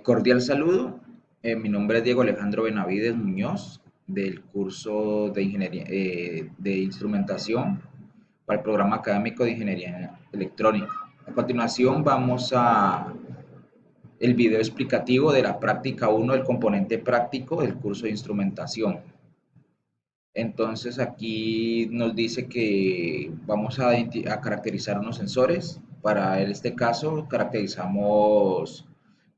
Cordial saludo. Mi nombre es Diego Alejandro Benavides Muñoz, del curso de Ingeniería de Instrumentación para el programa académico de Ingeniería Electrónica. A continuación vamos a el video explicativo de la práctica uno del componente práctico del curso de instrumentación. Entonces aquí nos dice que vamos a caracterizar unos sensores. Para este caso caracterizamos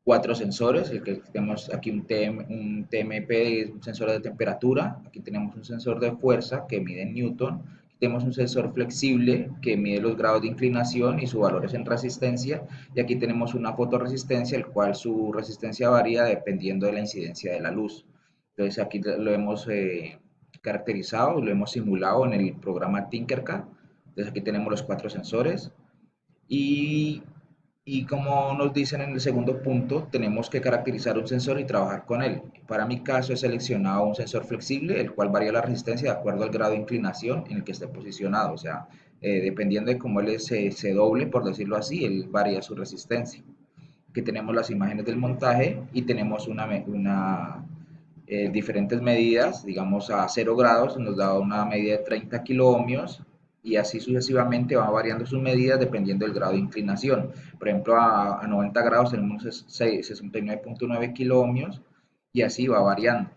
cuatro sensores. El que tenemos aquí un TMP, un sensor de temperatura. Aquí tenemos un sensor de fuerza que mide en Newton. Aquí tenemos un sensor flexible que mide los grados de inclinación y sus valores en resistencia. Y aquí tenemos una fotorresistencia, el cual su resistencia varía dependiendo de la incidencia de la luz. Entonces aquí lo hemos caracterizado, lo hemos simulado en el programa Tinkercad. Entonces aquí tenemos los cuatro sensores y, y como nos dicen en el segundo punto, tenemos que caracterizar un sensor y trabajar con él. Para mi caso he seleccionado un sensor flexible, el cual varía la resistencia de acuerdo al grado de inclinación en el que esté posicionado. O sea, dependiendo de cómo él se doble, por decirlo así, él varía su resistencia. Aquí tenemos las imágenes del montaje y tenemos diferentes medidas, digamos a 0 grados nos da una medida de 30 kiloohmios y así sucesivamente va variando sus medidas dependiendo del grado de inclinación. Por ejemplo, a 90 grados tenemos 69.9 kiloohmios y así va variando.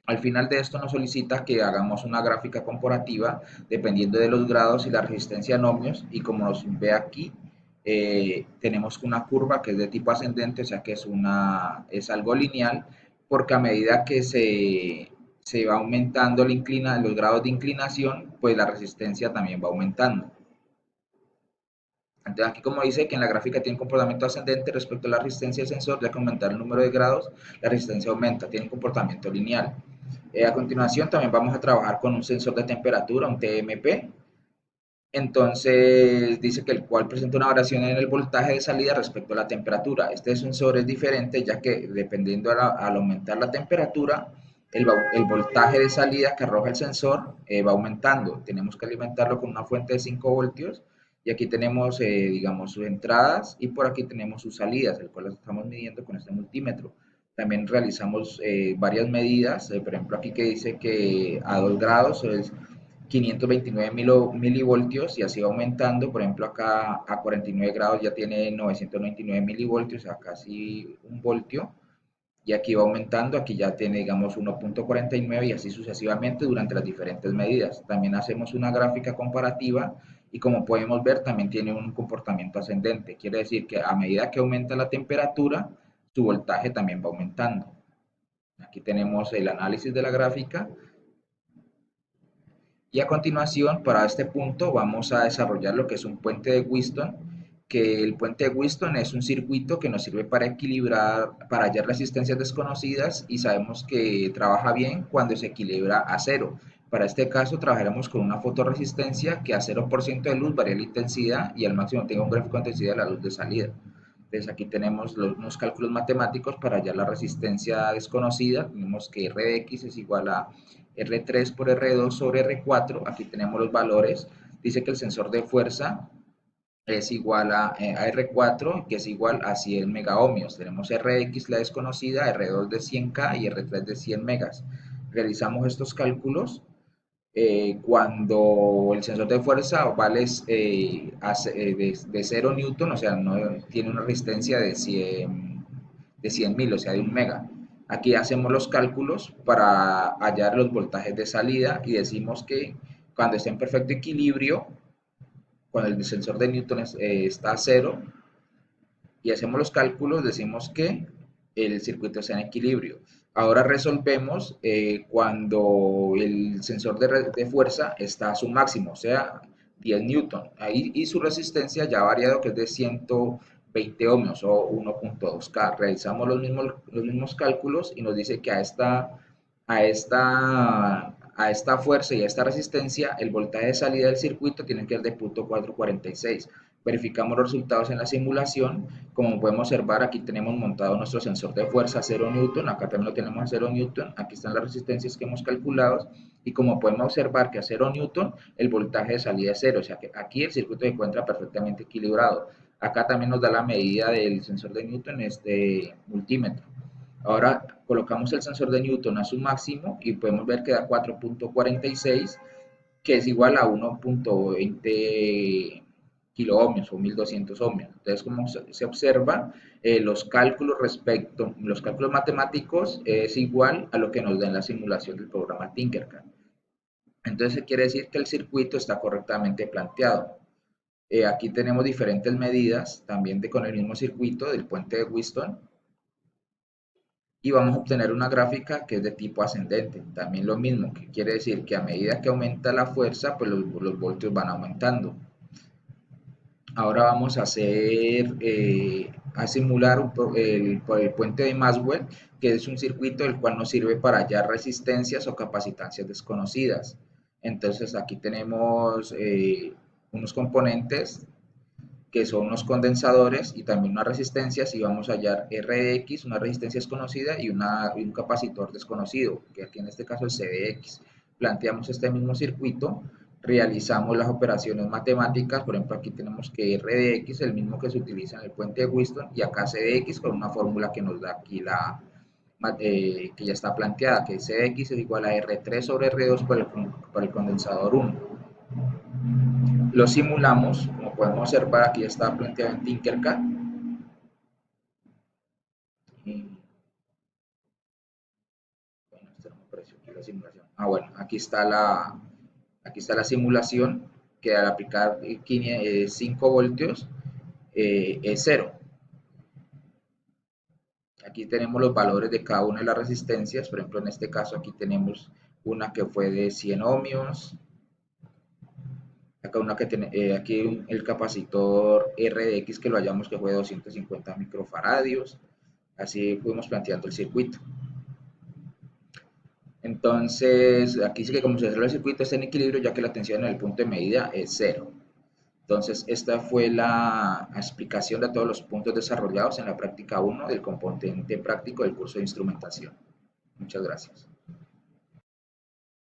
Al final de esto nos solicita que hagamos una gráfica comparativa dependiendo de los grados y la resistencia en ohmios y como nos ve aquí, tenemos una curva que es de tipo ascendente, o sea que es algo lineal, porque a medida que se va aumentando los grados de inclinación, pues la resistencia también va aumentando. Entonces aquí como dice que en la gráfica tiene un comportamiento ascendente respecto a la resistencia del sensor, ya que aumentar el número de grados, la resistencia aumenta, tiene un comportamiento lineal. A continuación también vamos a trabajar con un sensor de temperatura, un TMP. Entonces dice que el cual presenta una variación en el voltaje de salida respecto a la temperatura. Este sensor es diferente ya que dependiendo al aumentar la temperatura, el voltaje de salida que arroja el sensor va aumentando. Tenemos que alimentarlo con una fuente de 5 voltios y aquí tenemos, digamos, sus entradas y por aquí tenemos sus salidas, el cual las estamos midiendo con este multímetro. También realizamos varias medidas, por ejemplo aquí que dice que a 2 grados es 529 milivoltios y así va aumentando. Por ejemplo, acá a 49 grados ya tiene 999 milivoltios, o sea, casi un voltio. Y aquí va aumentando, aquí ya tiene, digamos, 1.49 y así sucesivamente durante las diferentes medidas. También hacemos una gráfica comparativa y como podemos ver, también tiene un comportamiento ascendente. Quiere decir que a medida que aumenta la temperatura, su voltaje también va aumentando. Aquí tenemos el análisis de la gráfica. Y a continuación, para este punto, vamos a desarrollar lo que es un puente de Wheaton, que el puente de Wheaton es un circuito que nos sirve para equilibrar, para hallar resistencias desconocidas y sabemos que trabaja bien cuando se equilibra a cero. Para este caso, trabajaremos con una fotorresistencia que a 0% de luz varía la intensidad y al máximo tenga un gráfico de intensidad de la luz de salida. Entonces aquí tenemos unos cálculos matemáticos para hallar la resistencia desconocida. Tenemos que R de X es igual a R3 por R2 sobre R4. Aquí tenemos los valores. Dice que el sensor de fuerza es igual a R4, que es igual a 100 megaohmios. Tenemos Rx, la desconocida, R2 de 100K y R3 de 100 megas. Realizamos estos cálculos cuando el sensor de fuerza vale de 0 newton, o sea, no tiene una resistencia de 100.000, o sea, de 1 mega. Aquí hacemos los cálculos para hallar los voltajes de salida y decimos que cuando esté en perfecto equilibrio, cuando el sensor de Newton está a cero y hacemos los cálculos, decimos que el circuito está en equilibrio. Ahora resolvemos cuando el sensor de fuerza está a su máximo, o sea, 10 newton. Ahí, y su resistencia ya ha variado, que es de 120 ohmios o 1.2K. Realizamos los mismos cálculos y nos dice que a esta fuerza y a esta resistencia, el voltaje de salida del circuito tiene que ser de 0.446. Verificamos los resultados en la simulación. Como podemos observar, aquí tenemos montado nuestro sensor de fuerza a 0 newton, acá también lo tenemos a 0 newton, aquí están las resistencias que hemos calculado y como podemos observar que a 0 newton el voltaje de salida es 0, o sea que aquí el circuito se encuentra perfectamente equilibrado. Acá también nos da la medida del sensor de Newton, este multímetro. Ahora colocamos el sensor de Newton a su máximo y podemos ver que da 4.46, que es igual a 1.20 kiloohmios o 1200 ohmios. Entonces, como se observa, los cálculos matemáticos es igual a lo que nos da en la simulación del programa Tinkercad. Entonces, quiere decir que el circuito está correctamente planteado. Aquí tenemos diferentes medidas, también con el mismo circuito del puente de Wheatstone, y vamos a obtener una gráfica que es de tipo ascendente. También lo mismo, que quiere decir que a medida que aumenta la fuerza, pues los voltios van aumentando. Ahora vamos a a simular el puente de Maxwell, que es un circuito el cual nos sirve para hallar resistencias o capacitancias desconocidas. Entonces aquí tenemos unos componentes que son unos condensadores y también unas resistencias, y vamos a hallar RX, una resistencia desconocida, y un capacitor desconocido, que aquí en este caso es CDX. Planteamos este mismo circuito, realizamos las operaciones matemáticas. Por ejemplo, aquí tenemos que RDX es el mismo que se utiliza en el puente de Wheatstone, y acá CDX con una fórmula que nos da aquí que ya está planteada, que CDX es igual a R3 sobre R2 por el condensador 1. Lo simulamos, como podemos observar, aquí está planteado en Tinkercad. Y, bueno, esto no me apareció aquí la simulación. Bueno, aquí está la simulación, que al aplicar 5 voltios es 0. Aquí tenemos los valores de cada una de las resistencias. Por ejemplo, en este caso aquí tenemos una que fue de 100 ohmios. Acá aquí el capacitor RDX que lo hallamos que fue de 250 microfaradios. Así fuimos planteando el circuito. Entonces, aquí sí que como se observa el circuito está en equilibrio, ya que la tensión en el punto de medida es 0. Entonces, esta fue la explicación de todos los puntos desarrollados en la práctica 1 del componente práctico del curso de instrumentación. Muchas gracias.